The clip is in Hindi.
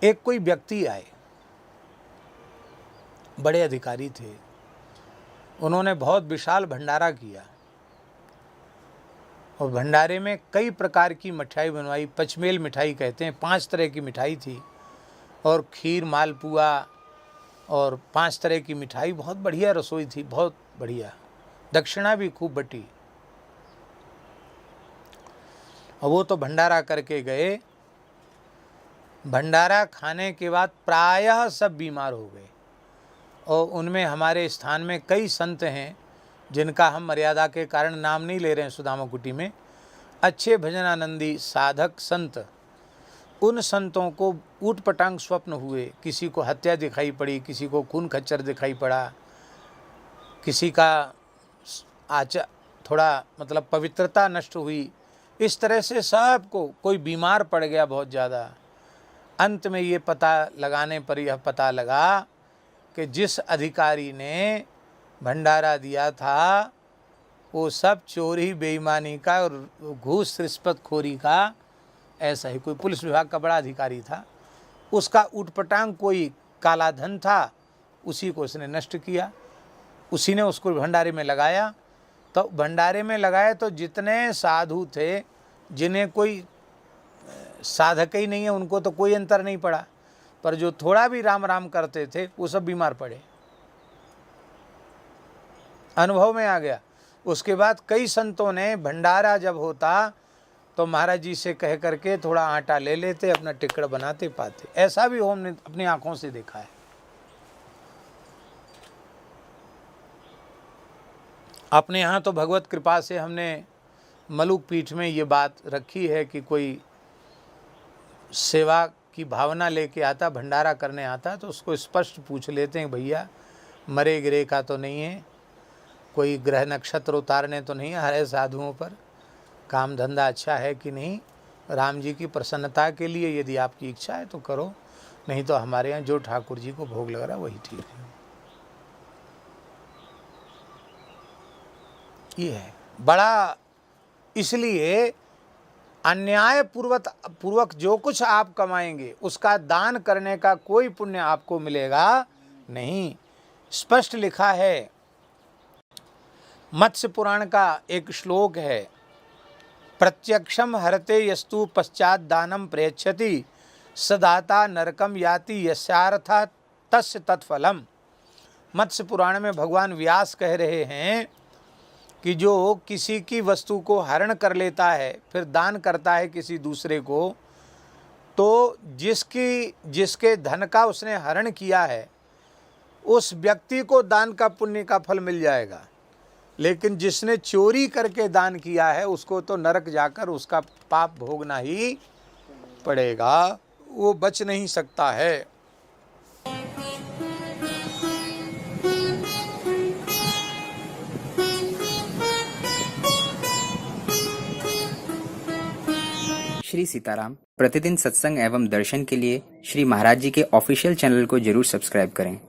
एक कोई व्यक्ति आए, बड़े अधिकारी थे, उन्होंने बहुत विशाल भंडारा किया और भंडारे में कई प्रकार की मिठाई बनवाई। पचमेल मिठाई कहते हैं, 5 तरह की मिठाई थी और खीर, मालपुआ और 5 तरह की मिठाई। बहुत बढ़िया रसोई थी, बहुत बढ़िया। दक्षिणा भी खूब बटी। और वो तो भंडारा करके गए। भंडारा खाने के बाद प्रायः सब बीमार हो गए और उनमें हमारे स्थान में कई संत हैं जिनका हम मर्यादा के कारण नाम नहीं ले रहे हैं सुदामा कुटी में। अच्छे भजनानंदी साधक संत, उन संतों को ऊटपटांग स्वप्न हुए। किसी को हत्या दिखाई पड़ी, किसी को खून खच्चर दिखाई पड़ा, किसी का थोड़ा मतलब पवित्रता नष्ट हुई। इस तरह से सबको, कोई बीमार पड़ गया बहुत ज़्यादा। अंत में ये पता लगाने पर यह पता लगा कि जिस अधिकारी ने भंडारा दिया था वो सब चोरी, बेईमानी का और घूस रिश्वतखोरी का, ऐसा ही कोई पुलिस विभाग का बड़ा अधिकारी था। उसका ऊटपटांग कोई काला धन था, उसी को उसने नष्ट किया। उसी ने उसको भंडारे में लगाया। तो भंडारे में लगाए तो जितने साधु थे, जिन्हें कोई साधक ही नहीं है, उनको तो कोई अंतर नहीं पड़ा, पर जो थोड़ा भी राम राम करते थे वो सब बीमार पड़े। अनुभव में आ गया। उसके बाद कई संतों ने भंडारा जब होता तो महाराज जी से कह करके थोड़ा आटा ले लेते, अपना टिकड़ बनाते पाते। ऐसा भी हमने अपनी आंखों से देखा है। अपने यहाँ तो भगवत कृपा से हमने मलुक पीठ में ये बात रखी है कि कोई सेवा की भावना लेके आता, भंडारा करने आता, तो उसको स्पष्ट पूछ लेते हैं, भैया मरे गिरे का तो नहीं है, कोई ग्रह नक्षत्र उतारने तो नहीं है साधुओं पर, काम धंधा अच्छा है कि नहीं, राम जी की प्रसन्नता के लिए यदि आपकी इच्छा है तो करो, नहीं तो हमारे यहाँ जो ठाकुर जी को भोग लग रहा है वही ठीक है। ये है बड़ा। इसलिए अन्याय पूर्वक जो कुछ आप कमाएंगे उसका दान करने का कोई पुण्य आपको मिलेगा नहीं। स्पष्ट लिखा है, मत्स्य पुराण का एक श्लोक है, प्रत्यक्षम हरते यस्तु पश्चात दानम प्रयच्छति सदाता नरकम याति यस्यार्था तस्य तत्फलम। मत्स्य पुराण में भगवान व्यास कह रहे हैं कि जो किसी की वस्तु को हरण कर लेता है फिर दान करता है किसी दूसरे को, तो जिसके धन का उसने हरण किया है उस व्यक्ति को दान का पुण्य का फल मिल जाएगा, लेकिन जिसने चोरी करके दान किया है उसको तो नरक जाकर उसका पाप भोगना ही पड़ेगा, वो बच नहीं सकता है। श्री सीताराम प्रतिदिन सत्संग एवं दर्शन के लिए श्री महाराज जी के ऑफिशियल चैनल को जरूर सब्सक्राइब करें।